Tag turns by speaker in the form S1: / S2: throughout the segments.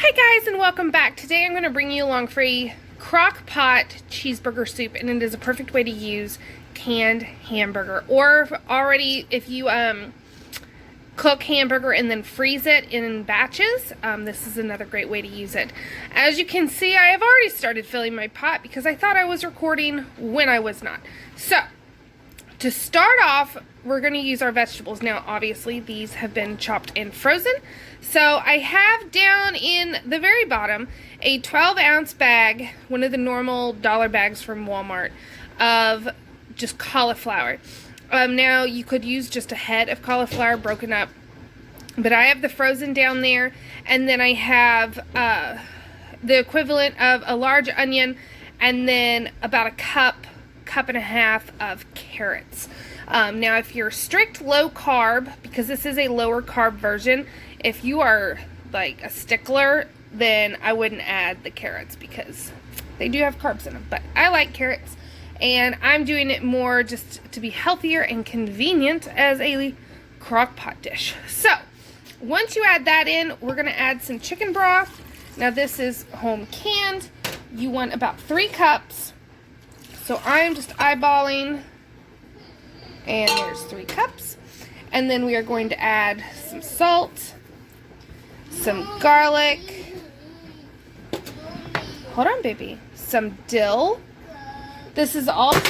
S1: Hi guys, and welcome back. Today I'm going to bring you along for a Crockpot cheeseburger soup, and it is a perfect way to use canned hamburger. Or if you cook hamburger and then freeze it in batches, this is another great way to use it. As you can see, I have already started filling my pot because I thought I was recording when I was not. So, to start off, we're going to use our vegetables. Now, obviously, these have been chopped and frozen. So, I have down in the very bottom a 12-ounce bag, one of the normal dollar bags from Walmart, of just cauliflower. Now, you could use just a head of cauliflower broken up, but I have the frozen down there, and then I have the equivalent of a large onion, and then about a cup and a half of carrots. Now, if you're strict low carb, because this is a lower carb version, if you are like a stickler, then I wouldn't add the carrots because they do have carbs in them. But I like carrots, and I'm doing it more just to be healthier and convenient as a crock pot dish. So, once you add that in, we're going to add some chicken broth. Now, this is home canned. You want about 3 cups. So I'm just eyeballing, and there's 3 cups. And then we are going to add some salt, some garlic, hold on baby, some dill. This is also,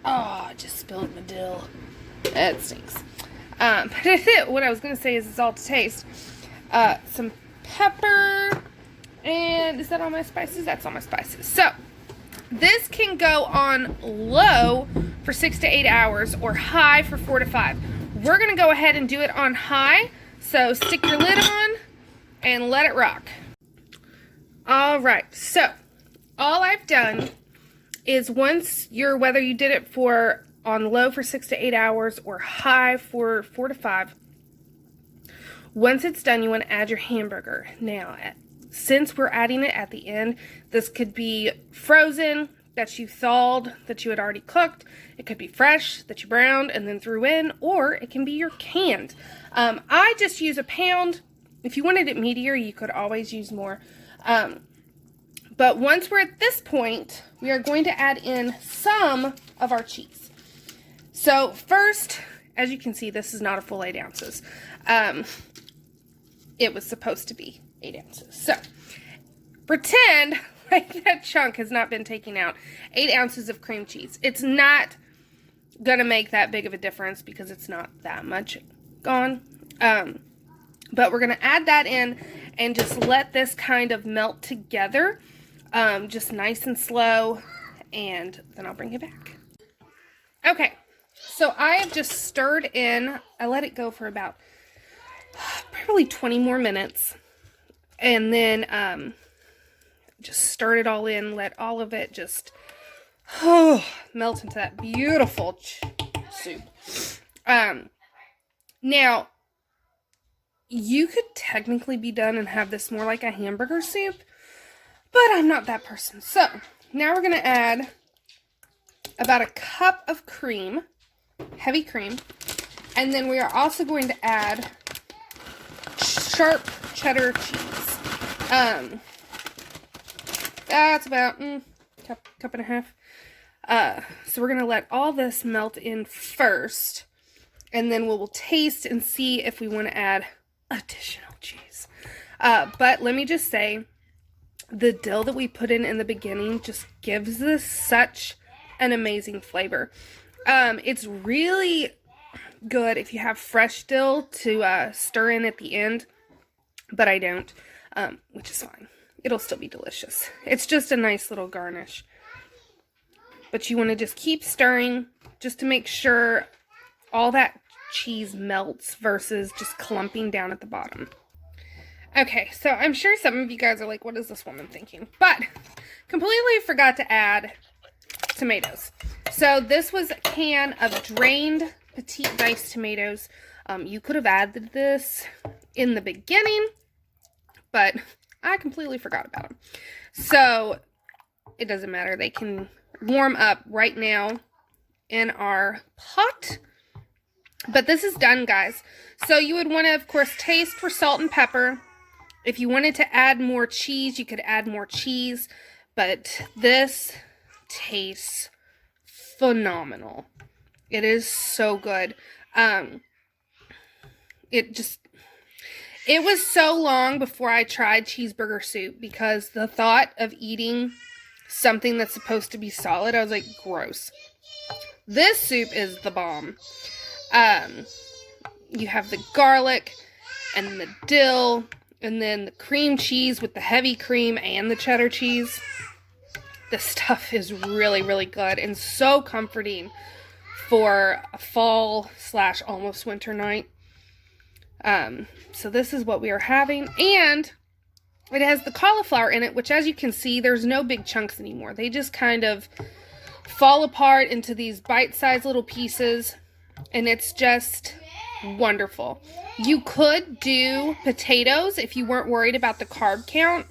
S1: oh, I just spilled my dill. That stinks. What I was going to say is it's all to taste. Some pepper, and is that all my spices? That's all my spices. So, this can go on low for 6 to 8 hours or high for 4 to 5. We're going to go ahead and do it on high. So stick your lid on and let it rock. Alright, so all I've done is whether you did it on low for 6 to 8 hours or high for 4 to 5, once it's done, you want to add your hamburger. Now, since we're adding it at the end, this could be frozen, that you thawed, that you had already cooked. It could be fresh, that you browned and then threw in, or it can be your canned. I just use a pound. If you wanted it meatier, you could always use more. But once we're at this point, we are going to add in some of our cheese. So first, as you can see, this is not a full 8 ounces. It was supposed to be 8 ounces. So, pretend like that chunk has not been taken out. 8 ounces of cream cheese. It's not going to make that big of a difference because it's not that much gone. But we're going to add that in and just let this kind of melt together. Just nice and slow. And then I'll bring you back. Okay. So, I have just stirred in. I let it go for about probably 20 more minutes. And then just stirred it all in, let all of it just melt into that beautiful soup. Now, you could technically be done and have this more like a hamburger soup, but I'm not that person. So, now we're going to add about a cup of cream, heavy cream, and then we are also going to add sharp cheddar cheese. That's about cup and a half. So we're going to let all this melt in first, and then we'll taste and see if we want to add additional cheese. But let me just say, the dill that we put in the beginning just gives this such an amazing flavor. It's really good if you have fresh dill to stir in at the end, but I don't, which is fine. It'll still be delicious. It's just a nice little garnish. But you want to just keep stirring just to make sure all that cheese melts versus just clumping down at the bottom. Okay, so I'm sure some of you guys are like, what is this woman thinking? But completely forgot to add tomatoes. So this was a can of drained petite diced tomatoes. You could have added this in the beginning, but I completely forgot about them. So, it doesn't matter. They can warm up right now in our pot. But this is done, guys. So, you would want to, of course, taste for salt and pepper. If you wanted to add more cheese, you could add more cheese, but this tastes phenomenal. It is so good. It was so long before I tried cheeseburger soup because the thought of eating something that's supposed to be solid, I was like, gross. This soup is the bomb. You have the garlic and the dill and then the cream cheese with the heavy cream and the cheddar cheese. This stuff is really, really good and so comforting for a fall / almost winter night. So this is what we are having, and it has the cauliflower in it, which as you can see, there's no big chunks anymore. They just kind of fall apart into these bite-sized little pieces, and it's just wonderful. You could do potatoes if you weren't worried about the carb count,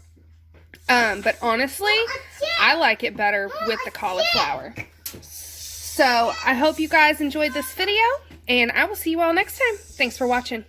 S1: but honestly, I like it better with the cauliflower. So I hope you guys enjoyed this video, and I will see you all next time. Thanks for watching.